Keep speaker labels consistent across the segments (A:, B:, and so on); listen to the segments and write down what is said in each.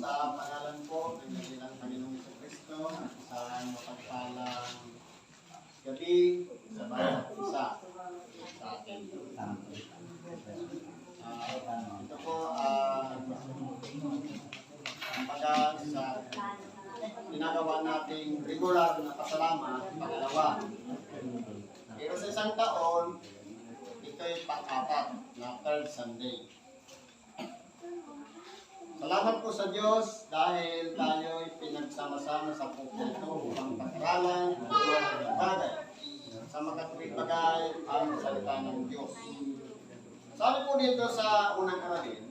A: sa pangalan po ng dakilang Panginoong Kristo at isang mapagpalang gabi sa bawat isa sa atin. Ito po kumbaga sa ginagawa nating regular na pasalamat, pangalawa. Pero sa isang taon, ito'y pang-apat na third Sunday. Salamat po sa Diyos dahil tayo'y pinagsama-sama sa pukul ito upang pag-aralan ng mga bagay sa makatuwid bagay ang salita ng Diyos. Sabi po dito sa unang aralin,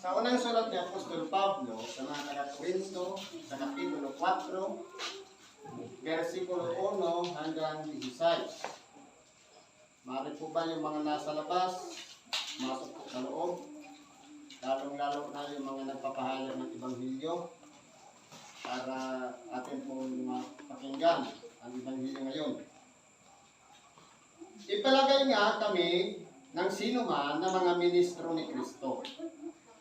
A: sa unang sulat ni Apostol Pablo sa mga taga-Korinto sa Kapitulo 4, versikulo 1 hanggang 16. Maaari po ba yung mga nasa labas, masok po sa loob? Lalong-lalo na yung mga nagpapahayag ng Ebanghelyo para atin pong mapakinggan ang Ebanghelyo ngayon. Ipalagay nga kami ng sino man na mga ministro ni Kristo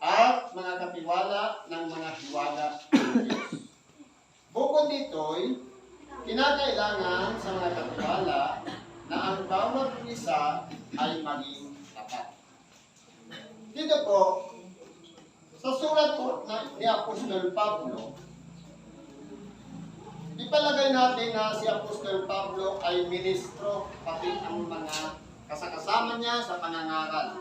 A: at mga katiwala ng mga hiwaga ng Diyos. Bukod dito'y kinakailangan sa mga katiwala na ang bawat isa ay maging tapat. Dito po, sa sulat po ni Apostol Pablo, ipalagay natin na si Apostol Pablo ay ministro, pati ang mga kasakasama niya sa pangangaral.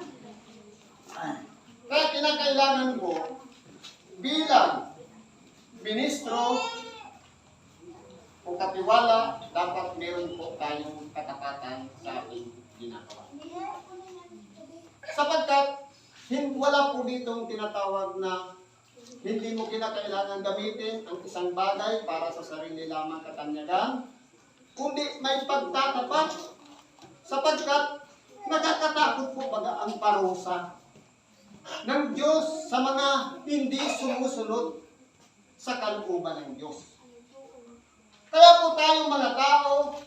A: Kaya kinakailangan po, bilang ministro o katiwala, dapat meron po tayong katapatan sa ating ginagawa. Sapagkat, wala po ditong tinatawag na hindi mo kinakailangan gamitin ang isang bagay para sa sarili lamang katanyagan, kundi may pagtatapat sapagkat nakakatakot po baga ang parusa ng Diyos sa mga hindi sumusunod sa kalooban ng Diyos. Kaya po tayong mga tao,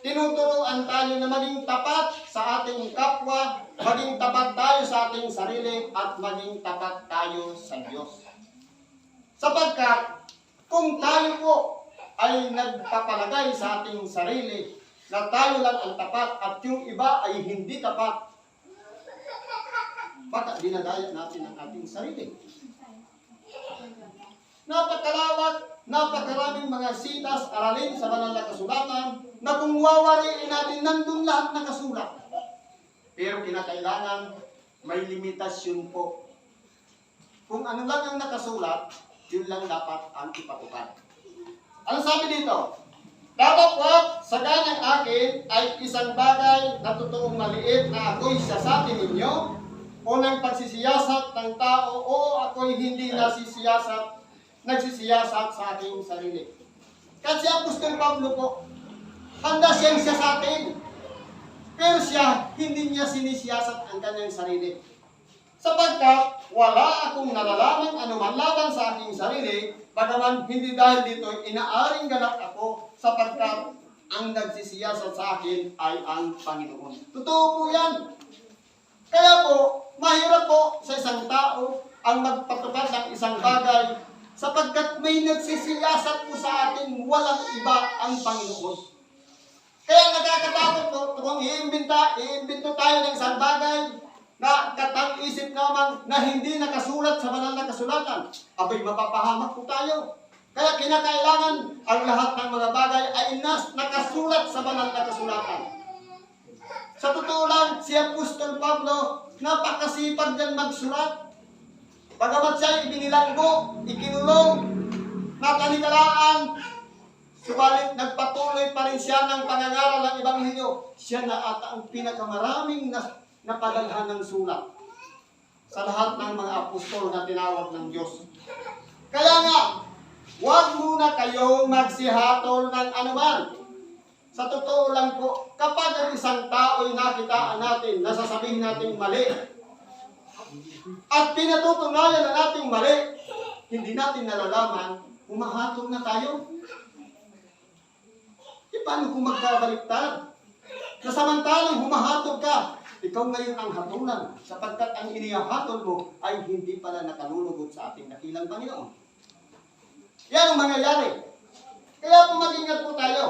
A: tinuturuan tayo na maging tapat sa ating kapwa, maging tapat tayo sa ating sarili, at maging tapat tayo sa Diyos. Sapagkat, kung tayo po ay nagpapalagay sa ating sarili na tayo lang ang tapat at yung iba ay hindi tapat, baka dinadaya natin ang ating sarili. Napakalawak, napakaraming mga sitas, aralin sa banal na kasulatan, na kung wawariin natin, nandun lahat nakasulat. Pero kinakailangan, may limitasyon po. Kung ano lang ang nakasulat, yun lang dapat ang ipatupad. Ano sabi dito? Dapat sa ganang akin ay isang bagay na totoong maliit na ako'y sasabi ninyo, o ng pagsisiyasat ng tao, o ako'y hindi nagsisiyasat sa aking sarili. Kasi Apostol Pablo po, handa siyang siya sa atin. Pero siya, hindi niya sinisiyasat ang kanyang sarili. Sapagkat, wala akong nalalaman anuman laban sa aking sarili, bagaman hindi dahil dito inaaring ganap ako, sapagkat ang nagsisiyasat sa akin ay ang Panginoon. Totoo po yan. Kaya po, mahirap po sa isang tao ang magpatupad ng isang bagay, sapagkat may nagsisiyasat po sa atin, walang iba ang Panginoon. Kaya nakakatakot po kung iimbento tayo ng isang bagay na katang-isip naman na hindi nakasulat sa banal na kasulatan. Abay, mapapahamak po tayo. Kaya kinakailangan ang lahat ng mga bagay ay nakasulat sa banal na kasulatan. Sa totoo lang, si Apostol Pablo, napakasipag dyan magsulat. Bagamat siya ibinilanggo, ikinulong, natanikalaan, subalit nagpatuloy pa rin siya ng pangangaral ng Ebanghelyo. Siya na ata ang pinakamaraming napadalhan ng sulat sa lahat ng mga apostol na tinawag ng Diyos. Kaya nga, huwag muna kayong magsihatol ng anuman. Sa totoo lang po, kapag ang isang tao'y nakitaan natin, nasasabihin natin mali, at pinatutunayan na natin mali, hindi natin nalalaman, humahatol na tayo. Paano kung magkabaliktad? Na samantalang humahatol ka, ikaw ngayon ang hatulan, sapagkat ang inihahatol mo ay hindi pala nakalulugod sa ating dakilang Panginoon. Yan ang mangyayari. Kaya po mag-ingat po tayo.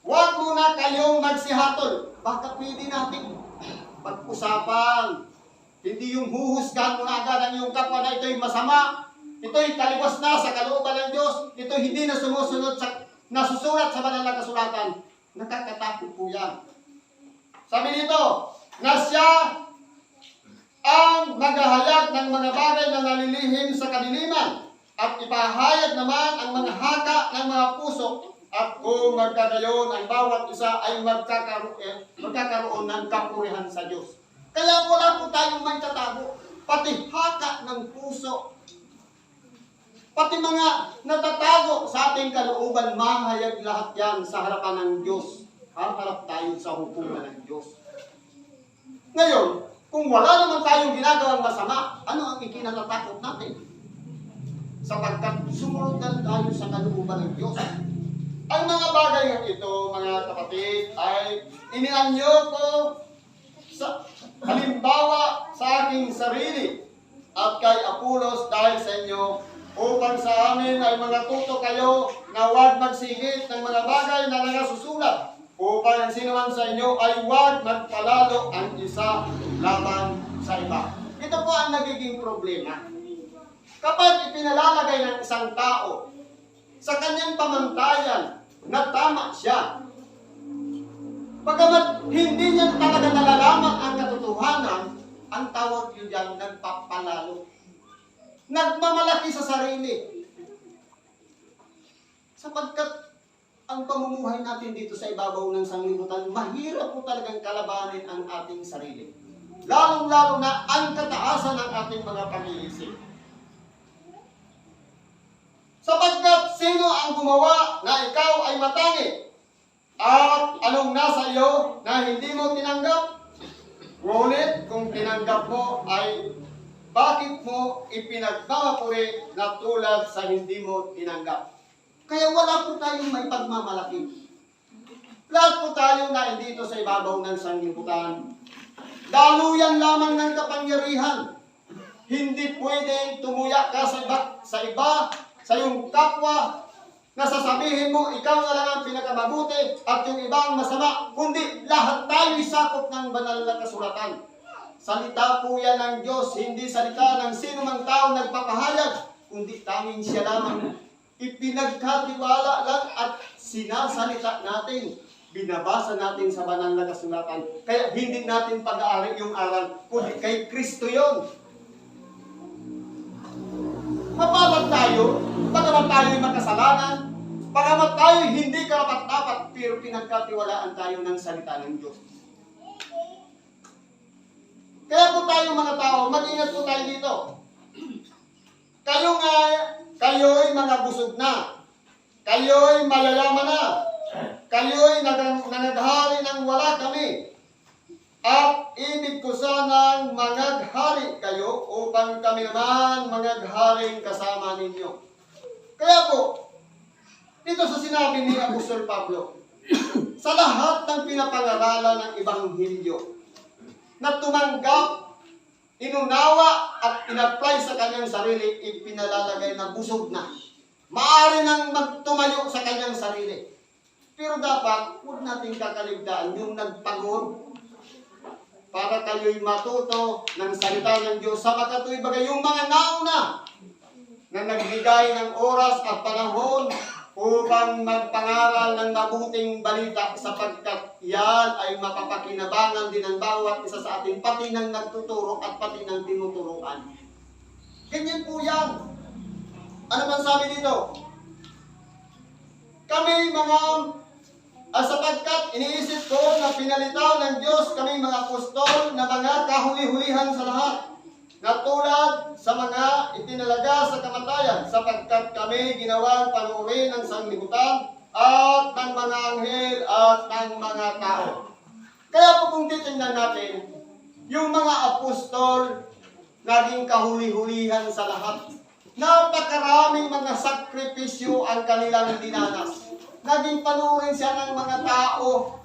A: Huwag muna kayong magsihatol. Baka pwede natin pag-usapan. Hindi yung huhusgahan mo na agad ang iyong kapwa na ito'y masama, ito'y taliwas na sa kalooban ng Diyos, ito'y hindi na sumusunod sa nasusulat sa banal na kasulatan. Nakakatakot po yan. Sabi dito, na siya ang maghahayag ng mga bagay na nalilihim sa kadiliman at ipahayag naman ang mga haka ng mga puso, at kung magkagayon ang bawat isa ay magkakaroon ng kapurihan sa Diyos. Kaya wala po tayong may tatago. Pati haka ng puso, pati mga natatago sa ating kalooban, mahayag lahat yan sa harapan ng Diyos. Harap tayo sa hukuman ng Diyos. Ngayon, kung wala naman tayong ginagawang masama, ano ang ikinatatakot natin? Sapagkat sumunod tayo sa kalooban ng Diyos. Ang mga bagay ng ito, mga kapatid, ay inianyo ko sa halimbawa sa aking sarili at kay Apolos dahil sa inyo, upang sa amin ay mga tuto kayo na huwag magsigit ng mga bagay na nakasusulat, upang ang sinuman sa inyo ay huwag magpalalo ang isa laban sa iba. Ito po ang nagiging problema. Kapag ipinalalagay ng isang tao sa kanyang pamantayan na tama siya, bagamat hindi niya talaga nalalaman ang katotohanan, ang tawag yun dyan, nagpapalalo. Nagmamalaki sa sarili. Sapagkat ang pamumuhay natin dito sa ibabaw ng sanglibutan, mahirap po talagang kalabanin ang ating sarili. Lalong-lalo na ang kataasan ng ating mga pag-iisip. Sapagkat sino ang gumawa na ikaw ay matangi? At anong nasa iyo na hindi mo tinanggap? Ngunit kung tinanggap mo ay bakit mo ipinagmamapuri na tulad sa hindi mo tinanggap? Kaya wala po tayong may pagmamalaki. Lahat po tayo na dito sa ibabaw ng sanglibutan. Daluyan lamang ng kapangyarihan. Hindi pwedeng tumuya ka sa iba, sa iyong kapwa, na sasabihin mo, ikaw na lang ang pinakamabuti at yung ibang masama, kundi lahat tayo'y sakop ng banal na kasulatan. Salita po yan ng Diyos, hindi salita ng sino mang tao nagpapahayag, kundi tanging siya lamang. Ipinagkatiwala lang at sinasalita natin, binabasa natin sa banal na kasulatan. Kaya hindi natin pag-aari yung aral, kundi kay Kristo yon. Mapalad tayo, bagamat tayo'y makasalanan, bagamat tayo'y hindi karapat-dapat, pero pinagkatiwalaan tayo ng salita ng Diyos. Kaya po tayo mga tao, mag-ingat po tayo dito. Kayo'y mga busog na, kayo'y mayayaman na, kayo'y nangaghari ng wala kami. At ibig ko sanang mangaghari kayo upang kami naman mangagharing kasama ninyo. Kaya po, dito sa sinabi ni Apostol Pablo, sa lahat ng pinapangaralan ng Ebanghelyo, na tumanggap, inunawa at in-apply sa kanyang sarili, ipinalalagay na busog na. Maaari nang magtumayo sa kanyang sarili. Pero dapat, huwag natin kakaligtaan yung nagpagod para kayo'y matuto ng salita ng Diyos. Sapagkat ito'y bagay yung mga nauna na nagbigay ng oras at panahon upang magpangaral ng mabuting balita, sapagkat yan ay mapapakinabangan din ng bawat isa sa atin, pati ng nagtuturo at pati ng tinuturuan. Ganyan po yan. Ano man sabi dito? Kami mga sapagkat iniisip ko na pinalitaw ng Diyos kami mga apostol na mga kahuli-hulihan sa lahat, na tulad sa mga itinalaga sa kamatayan, sapagkat kami ginawang panuuri ng sanglibutan at ng mga anghel at ng mga tao. Kaya po kung titingnan natin, yung mga apostol naging kahuli-hulihan sa lahat. Napakaraming mga sakripisyo ang kanilang dinanas. Naging panurin siya ng mga tao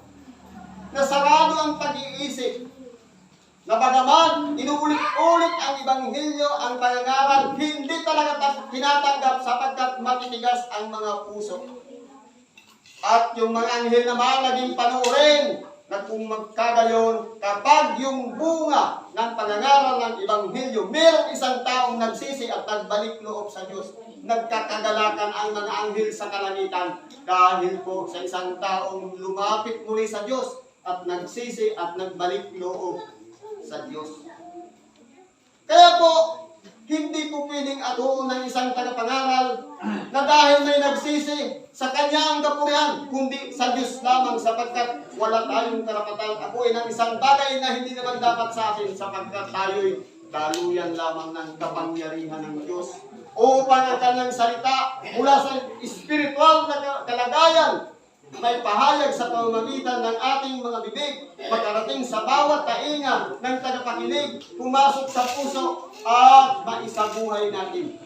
A: na sarado ang pag-iisip. Na bagaman inuulit-ulit ang Ebanghelyo, ang pangangaral, hindi talaga tinatanggap sapagkat matitigas ang mga puso. At yung mga anghel naman naging panuorin na kung magkagayon, kapag yung bunga ng pangangaral ng Ebanghelyo, mayroong isang taong nagsisi at nagbalik loob sa Diyos. Nagkakagalakan ang mga anghel sa kalangitan dahil po sa isang taong lumapit muli sa Diyos at nagsisi at nagbalik loob sa Diyos. Kaya po, hindi po pwedeng atuon ng isang tagapangaral na dahil may nagsisi sa kanyang kapurihan, kundi sa Diyos lamang sapagkat wala tayong karapatan akuin ng isang bagay na hindi naman dapat sa atin sapagkat tayo'y daluyan lamang ng kapangyarihan ng Diyos upang ang kanyang salita mula sa espiritual na kalagayan may pahayag sa pamamagitan ng ating mga bibig, makarating sa bawat tainga ng tagapakinig, pumasok sa puso at maisabuhay natin.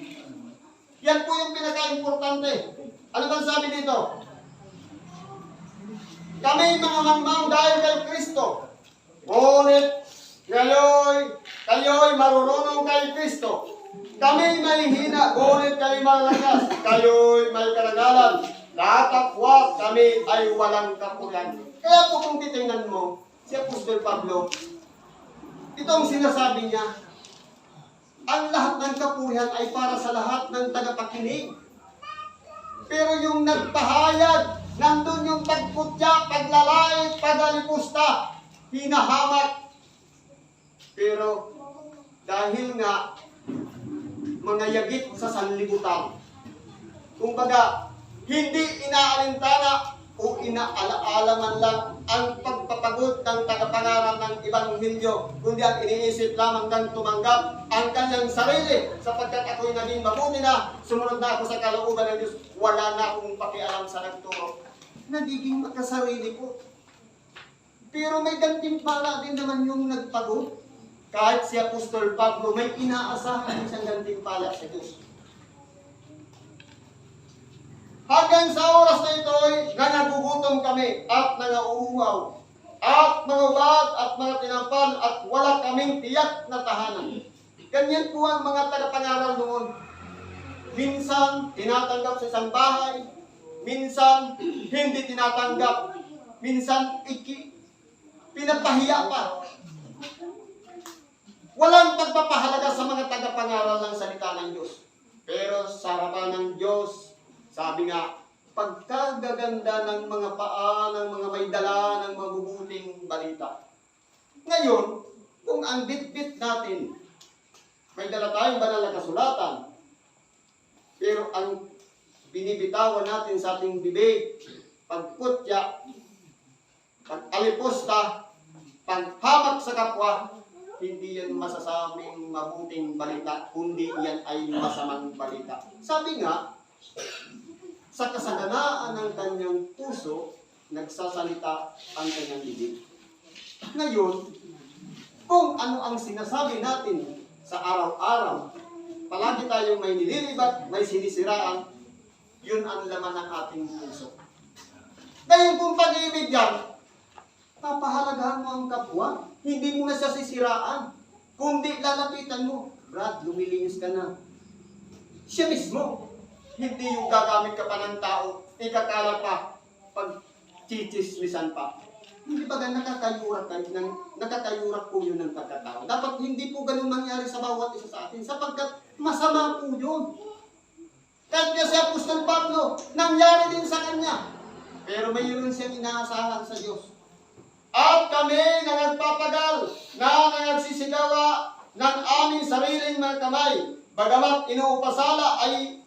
A: Yan po yung pinaka-importante. Ano bang sabi dito? Kami mga mangmang dahil kay Kristo. Ngunit kayo'y marurunong kay Kristo. Kami may hina, ngunit kayo'y malakas. Kayo'y may karagalan. Nakakapwa kami ay walang kapurihan. Kaya po kung titingnan mo, si Apostol Pablo, itong sinasabi niya, ang lahat ng kapurihan ay para sa lahat ng tagapakinig. Pero yung nagpahayag, nandun yung pagputya, paglalait, pagalipusta, hinahamak. Pero dahil nga mga yagit sa sanlibutan, kumbaga, hindi inaalintana o inaalaala man lang ang pagpapagod ng tagapangaral ng Ebanghelyo, kundi ang iniisip lamang ng tumanggap ang kanyang sarili sapagkat ako'y naging mabuti na, sumunod na ako sa kalooban ng Diyos, wala na akong pakialam sa nagturo. Nagiging makasarili po. Pero may gantimpala din naman yung nagpagod. Kahit si Apostol Pablo, may inaasahan siyang gantimpala sa Diyos. Hanggang sa oras na ito'y nagugutom kami at nangauuhaw at mga ubad at mga tinampal at wala kaming tiyak na tahanan. Ganyan po ang mga tagapangaral noon. Minsan tinatanggap sa isang bahay, minsan hindi tinatanggap, minsan pinapahiya pa. Walang pagpapahalaga sa mga tagapangaral ng salita ng Diyos. Pero sa harapan ng Diyos, sabi nga, pagkagaganda ng mga paa, ng mga may dala, ng mabubuting balita. Ngayon, kung ang bitbit natin, may dala tayong banal na kasulatan, pero ang binibitawan natin sa ating bibig, pagputya, pag-alipusta, paghamak sa kapwa, hindi yan masasabing mabuting balita, kundi yan ay masamang balita. Sabi nga, sa kasaganaan ng kanyang puso, nagsasalita ang kanyang bibig. Ngayon, kung ano ang sinasabi natin sa araw-araw, palagi tayong may nililibat, may sinisiraan, yun ang laman ng ating puso. Ngayon kung pag-ibig yan, papahalagahan mo ang kapwa, hindi mo na siya sisiraan, kundi lalapitan mo, Brad, lumilinis ka na. Siya mismo. Hindi yung gagamit ka pa ng tao, ikakala pa, pag chichismisan pa. Hindi ba nakakayurak po yun ng pagkatao. Dapat hindi po ganun mangyari sa bawat isa sa atin, sapagkat masama po yun. Kahit nga si Apostol Pablo, nangyari din sa kanya. Pero mayroon siyang inaasahan sa Diyos. At kami na nagpapagal, na nagsisigawa ng aming sariling mga kamay, bagamat inuupasala ay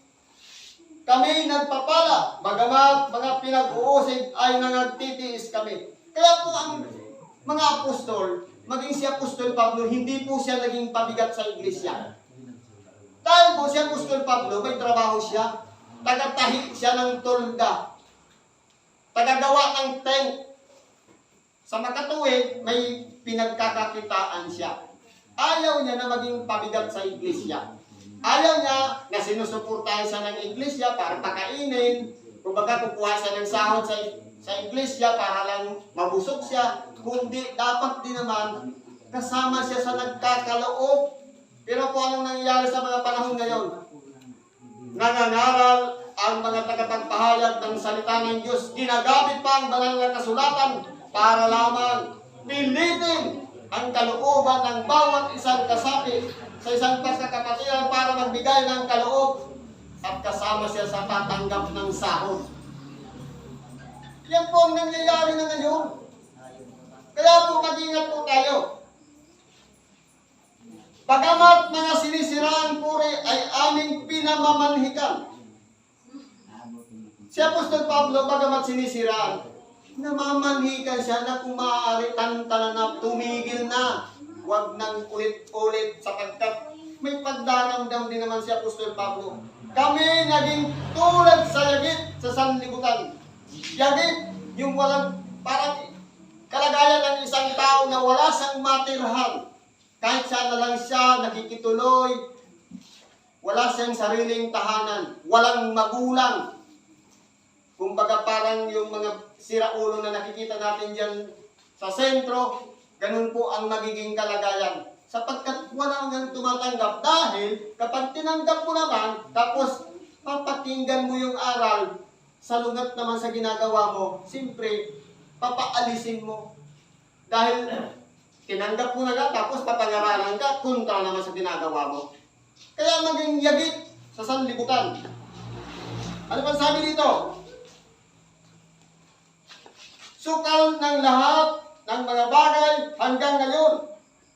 A: kami nagpapala, bagamat mga pinag-uusig ay nangagtitiis kami. Kaya po ang mga apostol, maging si Apostol Pablo, hindi po siya naging pabigat sa iglesia. Dahil po si Apostol Pablo, may trabaho siya, tagatahi siya ng tolda, tagagawa ng tent. Sa makatuwid, may pinagkakakitaan siya. Ayaw niya na maging pabigat sa iglesia. Ayaw niya na sinusuportahan siya ng iglesia para pakainin, Kumbaga, kukuha siya ng sahod sa iglesia para lang mabusog siya, kundi dapat din naman kasama siya sa nagkakaloob. Pero kung anong nangyayari sa mga panahon ngayon, nangangaral ang mga tagapagpahayag ng salita ng Diyos, ginagamit pa ang banal na kasulatan para lamang pilitin ang kalooban ng bawat isang kasapi sa isang pagkakapatiran para magbigay ng kaloob at kasama siya sa tatanggap ng sahod. Yan po ang nangyayari na ngayon. Kaya po mag-ingat po tayo. Bagamat mga sinisiraan puri ay aming pinamamanhikan. Si Apostol Pablo, bagamat sinisiraan, namamanhikan siya na kung maaari tantanan na tumigil na. Huwag nang ulit-ulit sapagkat may pagdaramdam din naman si Apostol Pablo. Kami naging tulad sa yagit sa sanlibutan. Yagit, yung walang parang kalagayan ng isang tao na wala siyang matirhan. Kahit saan na lang siya nakikituloy, wala siyang sariling tahanan, walang magulang. Kumbaga parang yung mga siraulo na nakikita natin dyan sa sentro, ganun po ang magiging kalagayan. Sapagkat wala nang tumatanggap dahil kapag tinanggap mo naman, tapos papakinggan mo yung aral, salungat naman sa ginagawa mo, siyempre, papaalisin mo. Dahil tinanggap mo na nga, tapos papangaralan ka, kontra naman sa ginagawa mo. Kaya maging yagit sa sanlibutan. Ano pa sabi dito? Sukal ng lahat ng mga bagay hanggang ngayon.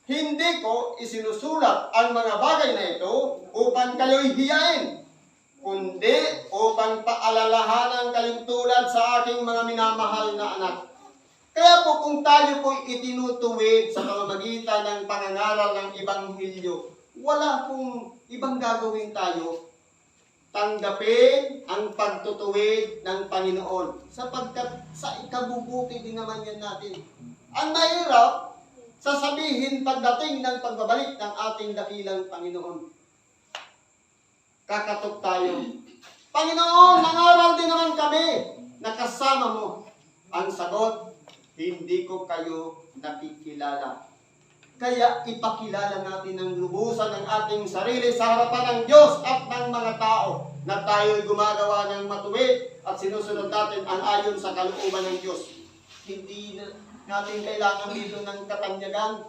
A: Hindi ko isinusulat ang mga bagay na ito upang kayo'y hiyain, kundi upang paalalahanan kayong tulad sa aking mga minamahal na anak. Kaya po kung tayo po'y itinutuwid sa pamamagitan ng pangangaral ng Ebanghelyo, wala pong ibang gagawin tayo. Tanggapin ang pagtutuwid ng Panginoon sapagkat sa ikabubuti din naman yan natin. Ang mahirap, sasabihin pagdating ng pagbabalik ng ating dakilang Panginoon. Kakatok tayo. Panginoon, nangaral din naman kami na kasama mo. Ang sagot, hindi ko kayo nakikilala. Kaya ipakilala natin ng lubusan ng ating sarili sa harapan ng Diyos at ng mga tao na tayo'y gumagawa ng matuwid at sinusunod natin ang ayon sa kalooban ng Diyos. Hindi natin kailangan dito ng katanyagan.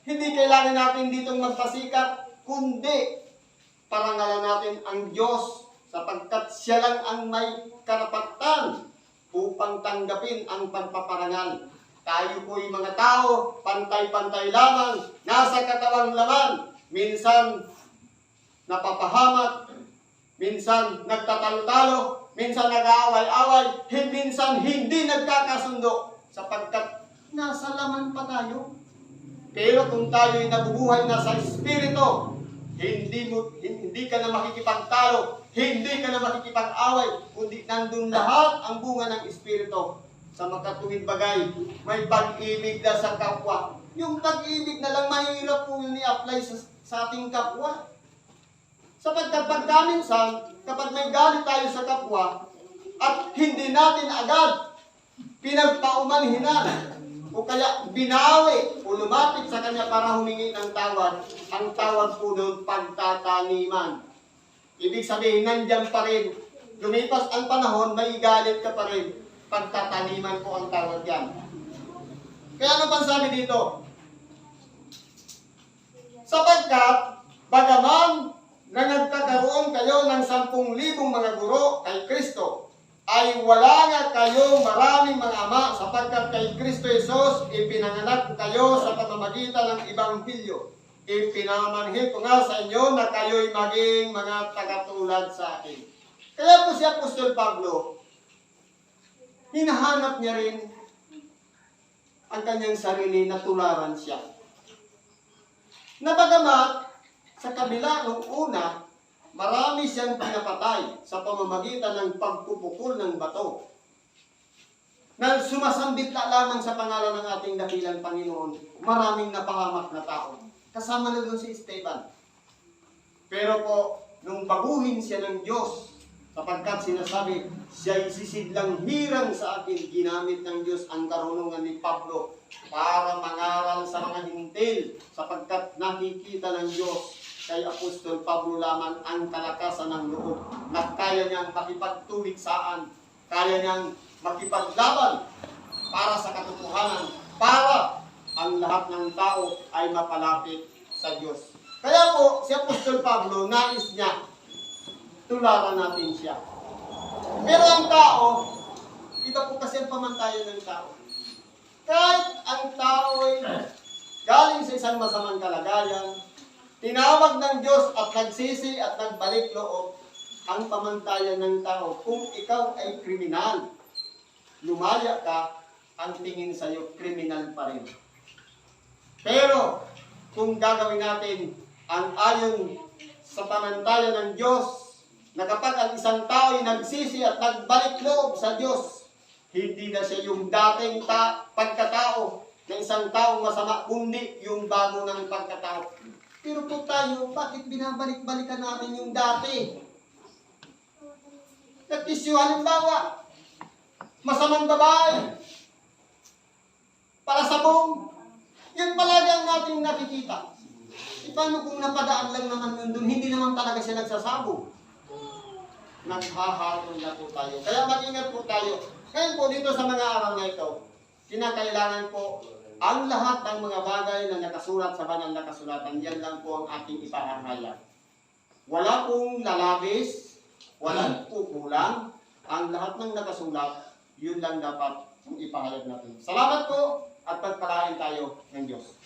A: Hindi kailangan natin ditong magpasikat, kundi parangalan natin ang Diyos sapagkat siya lang ang may karapatan upang tanggapin ang pagpaparangal. Tayo po'y mga tao, pantay-pantay lamang, nasa katawang laman, minsan napapahamak, minsan nagtatalo-talo, minsan nag-aaway-away, minsan hindi nagkakasundo, sapagkat nasa laman pa tayo. Pero kung tayo'y nabubuhay na sa Espiritu, hindi ka na makikipagtalo, hindi ka na makikipag-away, kundi nandun lahat ang bunga ng Espiritu. Sa makatuwid bagay, may pag-ibig na sa kapwa. Yung pag-ibig na lang mahirap po yun i-apply sa ating kapwa. Sapagkat pagkaminsan, kapag may galit tayo sa kapwa, at hindi natin agad pinagpaumanhinan, o kaya binawi, o lumapit sa kanya para humingi ng tawad, ang tawad po doon pagtataniman. Ibig sabihin, nandyan pa rin. Lumipas ang panahon, may galit ka pa rin. Pagtataniman po ang tawag yan. Kaya ano pang sabi dito? Sapagkat, bagaman na nagkakaroon kayo ng 10,000 mga guro kay Kristo, ay wala nga kayo maraming mga ama sapagkat kay Kristo Jesus ipinanganak kayo sa pamamagitan ng Ebanghelyo. Ipinamanhid ko nga sa inyo na kayo'y maging mga tagatulad sa akin. Kaya po si Apostol Pablo, hinahanap niya rin ang kanyang sarili na tularan siya. Na bagamat sa kabila ng una, marami siyang pinapatay sa pamamagitan ng pagpupukol ng bato na sumasambit na lamang sa pangalan ng ating dakilang Panginoon. Maraming napahamak na tao. Kasama na doon si Esteban. Pero po, nung baguhin siya ng Diyos, Sapagkat sinasabi, siya'y sisidlang hirang sa akin, ginamit ng Diyos ang karunungan ni Pablo para mangaral sa mga hintil, sapagkat nakikita ng Diyos kay Apostol Pablo lamang ang kalakasan ng loob na kaya niyang makipagtuligsaan, kaya niyang makipaglaban para sa katotohanan, para ang lahat ng tao ay mapalapit sa Diyos. Kaya po, si Apostol Pablo, nais niya tularan natin siya. Pero ang tao, iba po kasi ang pamantayan ng tao. Kahit ang tao ay galing sa isang masamang kalagayan, tinawag ng Diyos at nagsisi at nagbalik loob, ang pamantayan ng tao, kung ikaw ay kriminal, lumaya ka, ang tingin sa'yo, kriminal pa rin. Pero, kung gagawin natin ang ayon sa pamantayan ng Diyos, na kapag ang isang tao ay nagsisi at nagbalik loob sa Diyos, hindi na siya yung dating pagkatao ng isang taong masama, kundi yung bago ng pagkatao. Pero po tayo, bakit binabalik-balikan natin yung dati? Nag-isyu halimbawa, masamang babae, para sabong, yan palagi ang nating nakikita. E paano kung napadaan lang naman yun doon, hindi naman talaga siya nagsasabong? Naghahatol na po tayo. Kaya mag-ingat po tayo. Ngayon po dito sa mga araw na ito, kinakailangan po ang lahat ng mga bagay na nakasulat sa banal na kasulatan, yan lang po ang ating ipahahayag. Wala pong lalabis, walang kukulang, ang lahat ng nakasulat, yun lang dapat ang ipahayag natin. Salamat po at pagpalain tayo ng Diyos.